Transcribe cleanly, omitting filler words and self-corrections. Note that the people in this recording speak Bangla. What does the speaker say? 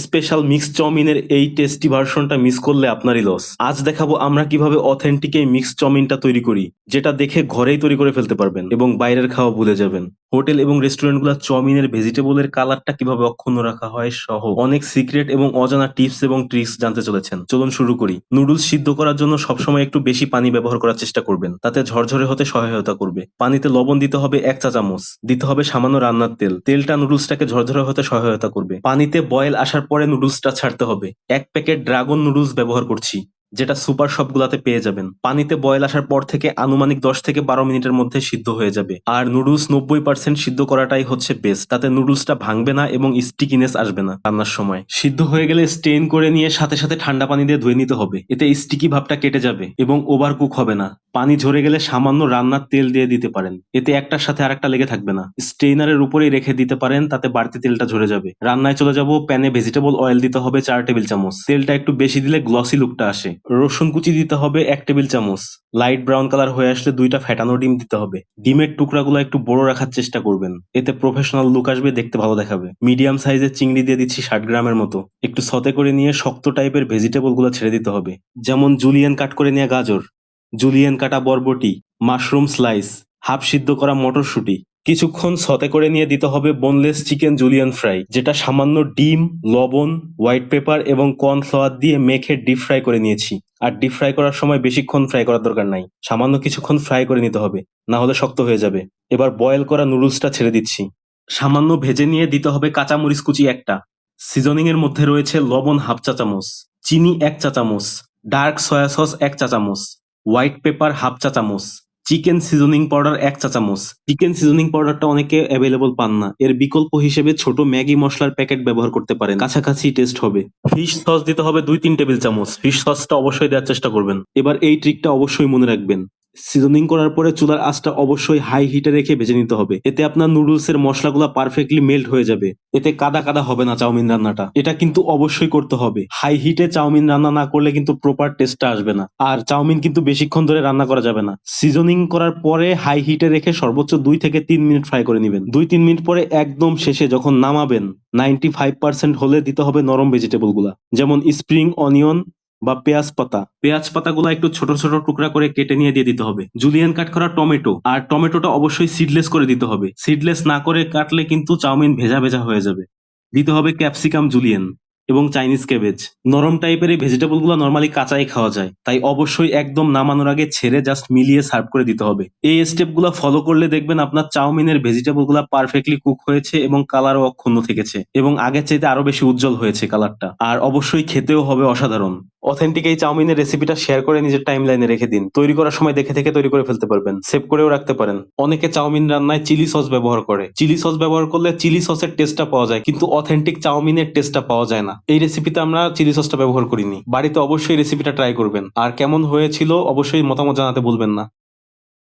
স্পেশাল মিক্স চাউমিনের এই টেস্টি ভার্সনটা মিস করলে আপনারই লস। আজ দেখাবো আমরা কিভাবে অথেন্টিক এই মিক্স চাউমিনটা তৈরি করি, যেটা দেখে ঘরেই তৈরি করে ফেলতে পারবেন এবং বাইরের খাওয়া ভুলে যাবেন। হোটেল এবং রেস্টুরেন্টগুলো চাউমিনের ভেজিটেবলের কালারটা কিভাবে অক্ষুণ্ণ রাখা হয় সহ অনেক সিক্রেট এবং অজানা টিপস এবং ট্রিক্স জানতে চলেছেন। চলুন শুরু করি। নুডলস সিদ্ধ করার জন্য সবসময় একটু বেশি পানি ব্যবহার করার চেষ্টা করবেন, তাতে ঝরঝরে হতে সহায়তা করবে। পানিতে লবণ দিতে হবে 1 চা চামচ, দিতে হবে সামান্য রান্নার তেল। তেলটা নুডলসটাকে ঝরঝরে হতে সহায়তা করবে। পানিতে বয়েল আসার পরে নুডলসটা ছাড়তে হবে। 1 প্যাকেট ড্রাগন নুডলস ব্যবহার করছি, যেটা সুপার শপগুলাতে পেয়ে যাবেন। পানিতে বয়েল আসার পর থেকে আনুমানিক 10 থেকে 12 মিনিটের মধ্যে সিদ্ধ হয়ে যাবে। আর নুডলস 90% সিদ্ধ করাটাই হচ্ছে বেস্ট, তাতে নুডলসটা ভাঙবে না এবং স্টিকিনেস আসবে না রান্নার সময়। সিদ্ধ হয়ে গেলে স্টেইন করে নিয়ে সাথে সাথে ঠান্ডা পানি দিয়ে ধুয়ে নিতে হবে, এতে স্টিকি ভাবটা কেটে যাবে এবং ওভার কুক হবে না। পানি ঝরে গেলে সামান্য রান্নার তেল দিয়ে দিতে পারেন, এতে একটার সাথে আরেকটা লেগে থাকবে না। স্টেইনারের উপরেই রেখে দিতে পারেন, তাতে বাড়তি তেলটা ঝরে যাবে। রান্নায় চলে যাব। প্যানে ভেজিটেবল অয়েল দিতে হবে 4 টেবিল চামচ। তেলটা একটু বেশি দিলে গ্লসি লুকটা আসে। রসুন কুচি দিতে হবে 1 টেবিল চামচ। লাইট ব্রাউন কালার হয়ে আসলে 2টা ফেটানো ডিম দিতে হবে। ডিমের টুকরাগুলো একটু বড় রাখার চেষ্টা করবেন, এতে প্রফেশনাল লুক আসবে, দেখতে ভালো দেখাবে। মিডিয়াম সাইজের চিংড়ি দিয়ে দিচ্ছি 60 গ্রামের মতো। একটু সতে করে নিয়ে শক্ত টাইপের ভেজিটেবল গুলো ছেড়ে দিতে হবে, যেমন জুলিয়ান কাট করে নেওয়া গাজর, জুলিয়ান কাটা বরবটি, মাশরুম স্লাইস, হাফ সিদ্ধ করা মটরশুঁটি। কিছুক্ষণ সতে করে নিয়ে দিতে হবে বোনলেস চিকেন জুলিয়ান ফ্রাই, যেটা সামান্য ডিম, লবণ, হোয়াইট পেপার এবং কর্নফ্লাওয়ার দিয়ে মেখে ডিপ ফ্রাই করে নিয়েছি। আর ডিপ ফ্রাই করার সময় বেশিক্ষণ ফ্রাই করার দরকার নাই, সামান্য কিছুক্ষণ ফ্রাই করে নিতে হবে, না হলে শক্ত হয়ে যাবে। এবার বয়েল করা নুডলসটা ছেড়ে দিচ্ছি। সামান্য ভেজে নিয়ে দিতে হবে কাঁচামরিচ কুচি 1টা। সিজনিং এর মধ্যে রয়েছে লবণ 1/2 চা চামচ, চিনি 1 চা চামচ, ডার্ক সয়া সস 1 চা চামচ, হোয়াইট পেপার 1/2 চা চামচ, চিকেন সিজনিং পাউডার 1 চা চামচ। চিকেন সিজনিং পাউডারটা অনেকে অ্যাভেলেবল পান না, এর বিকল্প হিসেবে ছোট ম্যাগি মশলার প্যাকেট ব্যবহার করতে পারেন, কাছাকাছি টেস্ট হবে। ফিশ সস দিতে হবে 2-3 টেবিল চামচ। ফিশ সসটা অবশ্যই দেওয়ার চেষ্টা করবেন। এবার এই ট্রিকটা অবশ্যই মনে রাখবেন, সিজনিং করার পরে চুলার আঁচটা অবশ্যই হাই হিটে রেখে ভেজে নিতে হবে, এতে আপনার নুডলস এর মশলাগুলো পারফেক্টলি মেল্ট হয়ে যাবে। এতে কাদা কাদা হবে না চাউমিন রান্নাটা। এটা কিন্তু অবশ্যই করতে হবে। হাই হিটে চাউমিন রান্না না করলে কিন্তু প্রপার টেস্টটা আসবে না। আর চাউমিন কিন্তু বেশিক্ষণ ধরে রান্না করা যাবে না। সিজনিং করার পরে হাই হিটে রেখে সর্বোচ্চ 2 থেকে 3 মিনিট ফ্রাই করে নেবেন। 2-3 মিনিট পরে একদম শেষে যখন নামাবেন 95% হলে দিতে হবে নরম ভেজিটেবল গুলা, যেমন স্প্রিং অনিয়ন বা পেঁয়াজ পাতা। পেঁয়াজ পাতাগুলো একটু ছোট ছোট টুকরা করে কেটে নিয়ে দিয়ে দিতে হবে। জুলিয়ান কাট করা টমেটো, আর টমেটোটা অবশ্যই সিডলেস করে দিতে হবে। সিডলেস না করে কাটলে কিন্তু চাউমিন ভেজা ভেজা হয়ে যাবে। দিতে হবে ক্যাপসিকাম জুলিয়ান এবং চাইনিজ ক্যাবেজ। নরম টাইপের এই ভেজিটেবল গুলো নর্মালি কাঁচাই খাওয়া যায়, তাই অবশ্যই একদম নামানোর আগে ছেড়ে জাস্ট মিলিয়ে সার্ভ করে দিতে হবে। এই স্টেপ গুলো ফলো করলে দেখবেন আপনার চাউমিনের ভেজিটেবল গুলা পারফেক্টলি কুক হয়েছে এবং কালারও অক্ষুণ্ণ থেকেছে এবং আগের চাইতে আরো বেশি উজ্জ্বল হয়েছে কালারটা। আর অবশ্যই খেতেও হবে অসাধারণ। অথেন্টিক এই চাউমিনের রেসিপিটা শেয়ার করে নিজের টাইম লাইনে রেখে দিন। তৈরি করার সময় দেখে থেকে তৈরি করে ফেলতে পারবেন, সেভ করেও রাখতে পারেন। অনেকে চাউমিন রান্নায় চিলি সস ব্যবহার করে। চিলি সস ব্যবহার করলে চিলি সসের টেস্টটা পাওয়া যায়, কিন্তু অথেন্টিক চাউমিনের টেস্টটা পাওয়া যায় না। এই রেসিপিতে আমরা চিলি সসটা ব্যবহার করিনি। বাড়িতে অবশ্যই রেসিপিটা ট্রাই করবেন, আর কেমন হয়েছিল অবশ্যই মতামত জানাতে ভুলবেন না।